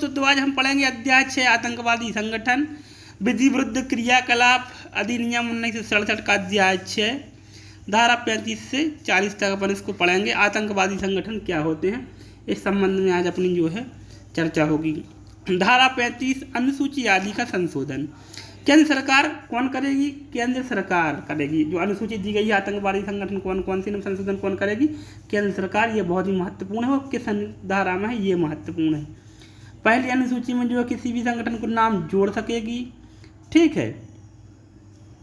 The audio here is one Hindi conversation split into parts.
दोस्तों, तो आज हम पढ़ेंगे अध्याय 6 आतंकवादी संगठन विधि विरुद्ध क्रियाकलाप अधिनियम 1967 का अध्याय 6 धारा 35 से 40 तक अपन इसको पढ़ेंगे। आतंकवादी संगठन क्या होते हैं, इस संबंध में आज अपनी जो है चर्चा होगी। धारा 35 अनुसूची आदि का संशोधन केंद्र सरकार कौन करेगी? केंद्र सरकार करेगी। जो अनुसूची दी गई है आतंकवादी संगठन कौन कौन सी संशोधन कौन करेगी? केंद्र सरकार। ये बहुत ही महत्वपूर्ण है और किस धारा में है ये महत्वपूर्ण है। पहली अनुसूची में जो है किसी भी संगठन को नाम जोड़ सकेगी, ठीक है,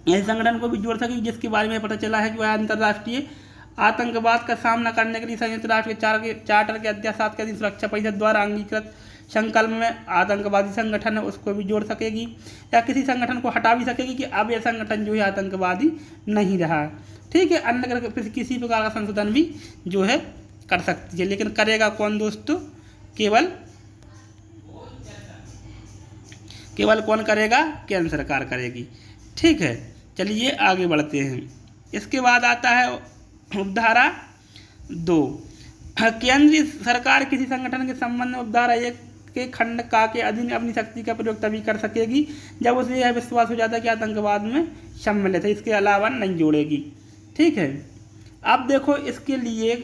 ऐसे संगठन को भी जोड़ सकेगी जिसके बारे में पता चला है कि वह अंतर्राष्ट्रीय आतंकवाद का सामना करने के लिए संयुक्त राष्ट्र के चार्टर के अध्याय 7 के अधीन सुरक्षा परिषद द्वारा अंगीकृत संकल्प में आतंकवादी संगठन है उसको भी जोड़ सकेगी, या किसी संगठन को हटा भी सकेगी कि अब यह संगठन जो है आतंकवादी नहीं रहा, ठीक है। अन्य किसी प्रकार का संशोधन भी जो है कर सकती है, लेकिन करेगा कौन दोस्तों? केवल कौन करेगा? केंद्र सरकार करेगी, ठीक है। चलिए आगे बढ़ते हैं। इसके बाद आता है उपधारा 2। केंद्रीय सरकार किसी संगठन के संबंध में उपधारा 1 के खंड का के अधीन अपनी शक्ति का प्रयोग तभी कर सकेगी जब उसे यह विश्वास हो जाता है कि आतंकवाद में सम्मिलित है, इसके अलावा नहीं जोड़ेगी, ठीक है। अब देखो, इसके लिए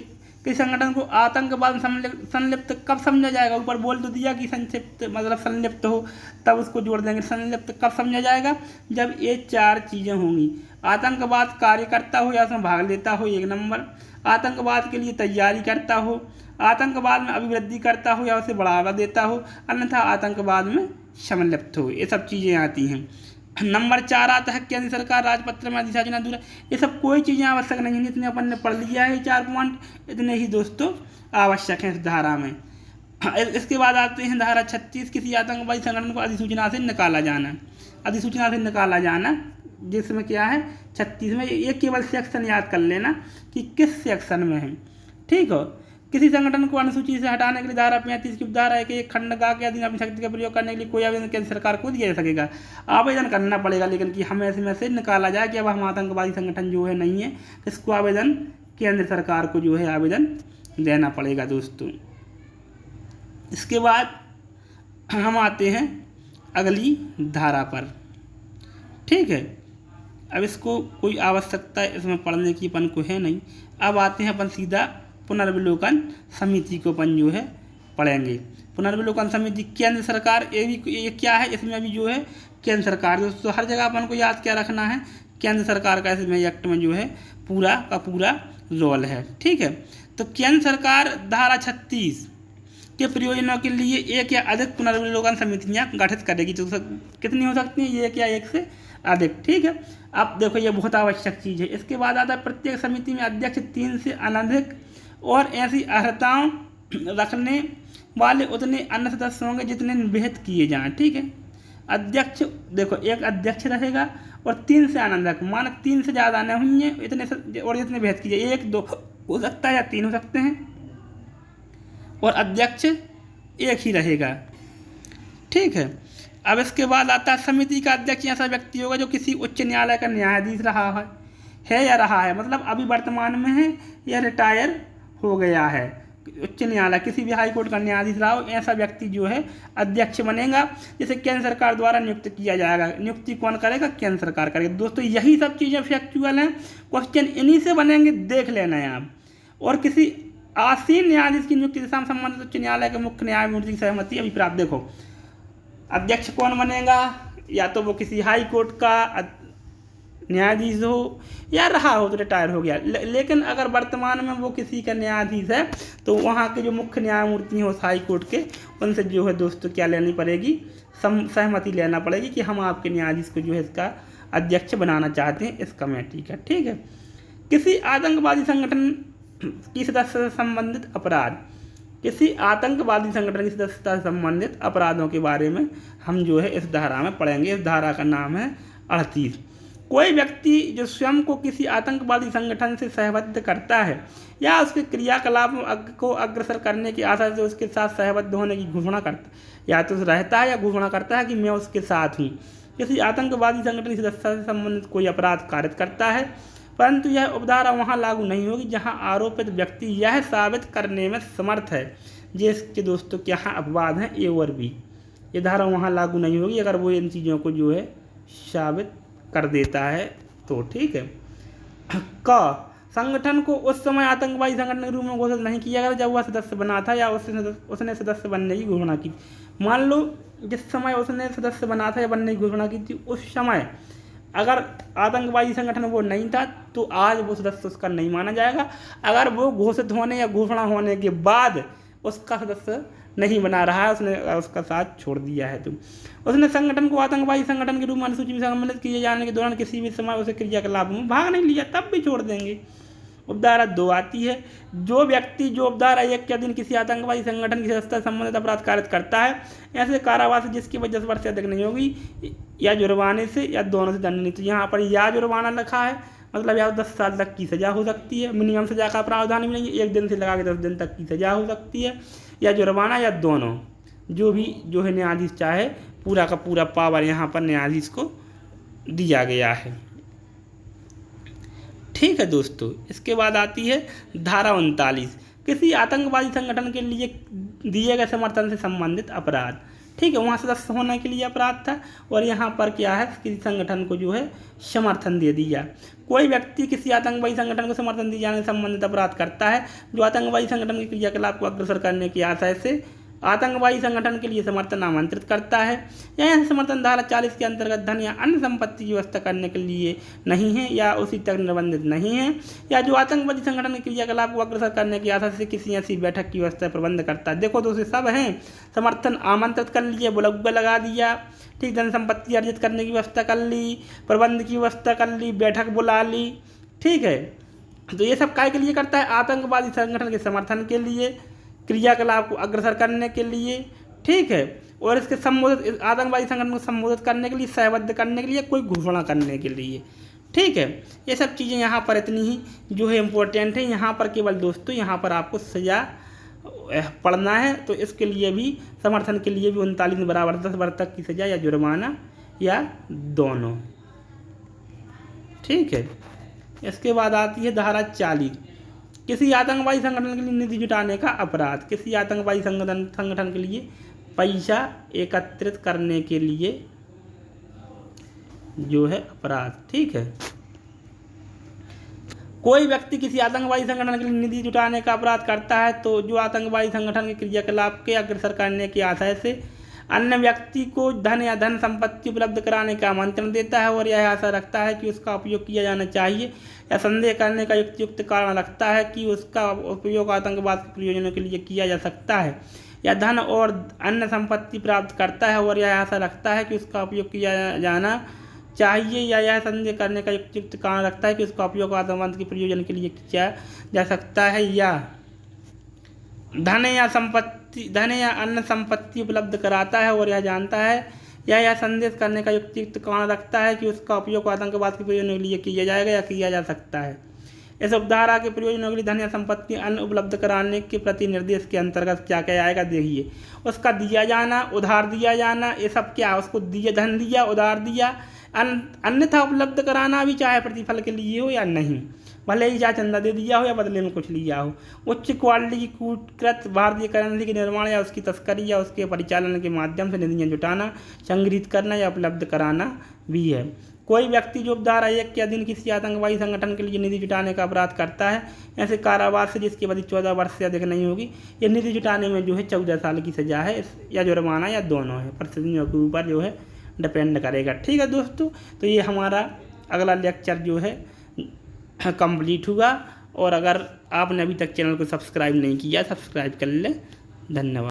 किसी संगठन को आतंकवाद संलिप्त कब समझा जाएगा? ऊपर बोल तो दिया कि संक्षिप्त मतलब संलिप्त हो तब उसको जोड़ देंगे। संलिप्त कब समझा जाएगा? जब ये 4 चीज़ें होंगी। आतंकवाद कार्य करता हो या उसमें भाग लेता हो, 1 नंबर। आतंकवाद के लिए तैयारी करता हो, आतंकवाद में अभिवृद्धि करता हो या उसे बढ़ावा देता हो, अन्यथा आतंकवाद में सम्मिलित हो, ये सब चीज़ें आती हैं। नंबर 4 आता है केंद्र सरकार राजपत्र में अधिसूचना दूर। ये सब कोई चीज़ें आवश्यक नहीं है, इतने अपन ने पढ़ लिया है 4 पॉइंट, इतने ही दोस्तों आवश्यक हैं इस धारा में। इसके बाद आते हैं धारा 36, किसी आतंकवादी संगठन को अधिसूचना से निकाला जाना। अधिसूचना से निकाला जाना जिसमें क्या है 36 में, ये केवल सेक्शन याद कर लेना कि किस सेक्शन में है, ठीक हो। किसी संगठन को अनुसूची से हटाने के लिए धारा 35 की उपधारा 1 के खंड के अधीन अपनी शक्ति का प्रयोग करने के लिए कोई आवेदन केंद्र सरकार को दिया जा सकेगा। आवेदन करना पड़ेगा, लेकिन कि हमें इसमें से निकाला जाए कि अब हम आतंकवादी संगठन जो है नहीं है, इसको आवेदन केंद्र सरकार को जो है आवेदन देना पड़ेगा दोस्तों। इसके बाद हम आते हैं अगली धारा पर, ठीक है। अब इसको कोई आवश्यकता इसमें पढ़ने की अपन को है नहीं। अब आते हैं अपन सीधा पुनर्विलोकन समिति को अपन जो है पढ़ेंगे। पुनर्विलोकन समिति केंद्र सरकार, ये क्या है? इसमें भी जो है केंद्र सरकार दोस्तों हर जगह अपन को याद क्या रखना है, केंद्र सरकार का इसमें एक्ट में जो है पूरा का पूरा रोल है, ठीक है। तो केंद्र सरकार धारा 36 के प्रयोजनों के लिए 1 या अधिक पुनर्विलोकन समितियाँ गठित करेगी। तो कितनी हो सकती हैं? 1 या 1 से अधिक, ठीक है। अब देखो, ये बहुत आवश्यक चीज़ है। इसके बाद आता है प्रत्येक समिति में अध्यक्ष 3 से अनधिक और ऐसी अर्हताओं रखने वाले उतने अन्य सदस्य होंगे जितने विहित किए जाएं, ठीक है। अध्यक्ष देखो, 1 अध्यक्ष रहेगा और 3 से अनधिक, मान 3 से ज़्यादा न होंगे इतने और जितने विहित किए, 1 2 हो सकता है या 3 हो सकते हैं, और अध्यक्ष 1 ही रहेगा, ठीक है। अब इसके बाद आता है समिति का अध्यक्ष ऐसा व्यक्ति होगा जो किसी उच्च न्यायालय का न्यायाधीश रहा है या रहा है, मतलब अभी वर्तमान में है या रिटायर हो गया है, उच्च न्यायालय किसी भी हाई कोर्ट का न्यायाधीश रहा हो, ऐसा व्यक्ति जो है अध्यक्ष बनेगा, जिसे केंद्र सरकार द्वारा नियुक्त किया जाएगा। नियुक्ति कौन करेगा? केंद्र सरकार करेगी। दोस्तों यही सब चीज़ें फैक्चुअल हैं, क्वेश्चन इन्हीं से बनेंगे, देख लेना है आप। और किसी आसीन न्यायाधीश की नियुक्ति दिशा में संबंधित उच्च न्यायालय के मुख्य न्यायमूर्ति की सहमति अभिप्राय। देखो, अध्यक्ष कौन बनेगा? या तो वो किसी हाई कोर्ट का न्यायाधीश हो या रहा हो तो रिटायर हो गया, लेकिन अगर वर्तमान में वो किसी का न्यायाधीश है तो वहाँ के जो मुख्य न्यायमूर्ति हैं उस हाई कोर्ट के, उनसे जो है दोस्तों क्या लेनी पड़ेगी? सहमति लेना पड़ेगी कि हम आपके न्यायाधीश को जो है इसका अध्यक्ष बनाना चाहते हैं इस कमेटी का, ठीक है। किसी आतंकवादी संगठन की सदस्यता से संबंधित अपराध, किसी आतंकवादी संगठन की सदस्यता से संबंधित अपराधों के बारे में हम जो है इस धारा में पढ़ेंगे। इस धारा का नाम है 38। कोई व्यक्ति जो स्वयं को किसी आतंकवादी संगठन से सहबद्ध करता है या उसके क्रियाकलाप को अग्रसर करने की आशा से उसके साथ सहबद्ध होने की घोषणा करता, या तो रहता है या घोषणा करता है कि मैं उसके साथ हूँ, किसी आतंकवादी संगठन की सदस्यता से संबंधित कोई अपराध कारित करता है, परंतु यह उपधारा वहाँ लागू नहीं होगी जहाँ आरोपित व्यक्ति यह साबित करने में समर्थ है ये इसके दोस्तों क्या अपवाद हैं ए और बी। ये धारा वहाँ लागू नहीं होगी अगर वो इन चीज़ों को जो है साबित कर देता है तो। ठीक है। क संगठन को उस समय आतंकवादी संगठन के रूप में घोषित नहीं किया गया जब वह सदस्य बना था या उसने सदस्य बनने की घोषणा की। मान लो जिस समय उसने सदस्य बना था या बनने की घोषणा की थी उस समय अगर आतंकवादी संगठन वो नहीं था तो आज वो सदस्य उसका नहीं माना जाएगा। अगर वो घोषित होने या घोषणा होने के बाद उसका सदस्य नहीं बना रहा है, उसने उसका साथ छोड़ दिया है तो उसने संगठन को आतंकवादी संगठन के रूप में अनुसूची में सम्मिलित किए जाने के दौरान किसी भी समय उसे क्रियाकलाप में भाग नहीं लिया तब भी छोड़ देंगे। उपधारा 2 आती है, जो व्यक्ति जो उपधारा 1 के अधीन किसी आतंकवादी संगठन की सदस्यता संबंधित अपराध कारित करता है ऐसे कारावास जिसकी वजह 10 वर्ष से अधिक नहीं होगी या जुर्माने से या दोनों से दंडनीय। तो यहाँ पर या जुर्माना लिखा है मतलब या 10 साल तक की सज़ा हो सकती है, मिनिमम सज़ा का प्रावधान भी नहीं है, 1 दिन से लगा के 10 दिन तक की सज़ा हो सकती है या जुर्माना या दोनों, जो भी जो है न्यायाधीश चाहे। पूरा का पूरा पावर यहाँ पर न्यायाधीश को दिया गया है। ठीक है दोस्तों। इसके बाद आती है धारा 39, किसी आतंकवादी संगठन के लिए दिए गए समर्थन से संबंधित अपराध। ठीक है, वहाँ सदस्य होने के लिए अपराध था और यहाँ पर क्या है किसी संगठन को जो है समर्थन दे दिया। कोई व्यक्ति किसी आतंकवादी संगठन को समर्थन दिए जाने से संबंधित अपराध करता है जो आतंकवादी संगठन के क्रियाकलाप को अग्रसर करने के आशय से आतंकवादी संगठन के लिए समर्थन आमंत्रित करता है या यह समर्थन धारा 40 के अंतर्गत धन या अन्य संपत्ति की व्यवस्था करने के लिए नहीं है या उसी तक निर्बंधित नहीं है या जो आतंकवादी संगठन के क्रियाकलाप को अग्रसर करने की आशा से किसी ऐसी बैठक की व्यवस्था प्रबंध करता है। देखो दोस्तों सब हैं, समर्थन आमंत्रित कर लिए, बुलगुआ लगा दिया, ठीक, धन संपत्ति अर्जित करने की व्यवस्था कर ली, प्रबंध की व्यवस्था कर ली, बैठक बुला ली। ठीक है, तो ये सब काय के लिए करता है? आतंकवादी संगठन के समर्थन के लिए, क्रियाकलाप को अग्रसर करने के लिए। ठीक है, और इसके संबोधित आतंकवादी संगठन को संबोधित करने के लिए, सहबद्ध करने के लिए, कोई घोषणा करने के लिए। ठीक है, ये सब चीज़ें यहाँ पर इतनी ही जो है इम्पोर्टेंट है। यहाँ पर केवल दोस्तों यहाँ पर आपको सज़ा पढ़ना है तो इसके लिए भी समर्थन के लिए भी 39 बराबर 10 वर्ष तक की सज़ा या जुर्माना या दोनों। ठीक है, इसके बाद आती है धारा 40, किसी आतंकवादी संगठन के लिए निधि जुटाने का अपराध। किसी आतंकवादी संगठन के लिए पैसा एकत्रित करने के लिए जो है अपराध। ठीक है, कोई व्यक्ति किसी आतंकवादी संगठन के लिए निधि जुटाने का अपराध करता है तो जो आतंकवादी संगठन के क्रियाकलाप के अग्रसर करने के आशय से अन्य व्यक्ति को धन या धन संपत्ति उपलब्ध कराने का आमंत्रण देता है और यह आशा रखता है कि उसका उपयोग किया जाना चाहिए या संदेह करने का युक्त कारण रखता है कि उसका उपयोग आतंकवाद के प्रयोजनों के लिए किया जा सकता है या धन और अन्य संपत्ति प्राप्त करता है और यह आशा रखता है कि उसका उपयोग किया जाना चाहिए या यह संदेह करने का युक्त कारण रखता है कि उसका उपयोग आतंकवाद के प्रयोजन के लिए किया जा सकता है या धन या अन्य संपत्ति उपलब्ध कराता है और यह जानता है या यह संदेश करने का युक्त कारण रखता है कि उसका उपयोग आतंकवाद के प्रयोजनों के लिए किया जाएगा या किया जा सकता है। इस उपधारा के प्रयोजनों के लिए धन या संपत्ति अन्य उपलब्ध कराने के प्रति निर्देश के अंतर्गत क्या क्या आएगा देखिए। उसका दिया जाना, उधार दिया जाना, ये सब क्या, उसको दिया, धन दिया, उधार दिया, अन्यथा उपलब्ध कराना भी, चाहे प्रतिफल के लिए हो या नहीं, भले ही चाहे चंदा दे दिया हो या बदले में कुछ लिया हो। उच्च क्वालिटी की कूटकृत भारतीय करेंसी के निर्माण या उसकी तस्करी या उसके परिचालन के माध्यम से निधियाँ जुटाना, संग्रहित करना या उपलब्ध कराना भी है। कोई व्यक्ति जो धारा 1 के अधीन किसी आतंकवादी संगठन के लिए निधि जुटाने का अपराध करता है ऐसे कारावास से जिसकी अवधि 14 वर्ष से अधिक नहीं होगी, ये निधि जुटाने में जो है 14 साल की सज़ा है या जुर्माना या दोनों है, परिस्थितियों के ऊपर जो है डिपेंड करेगा। ठीक है दोस्तों, तो ये हमारा अगला लेक्चर जो है कंप्लीट हुआ और अगर आपने अभी तक चैनल को सब्सक्राइब नहीं किया सब्सक्राइब कर ले। धन्यवाद।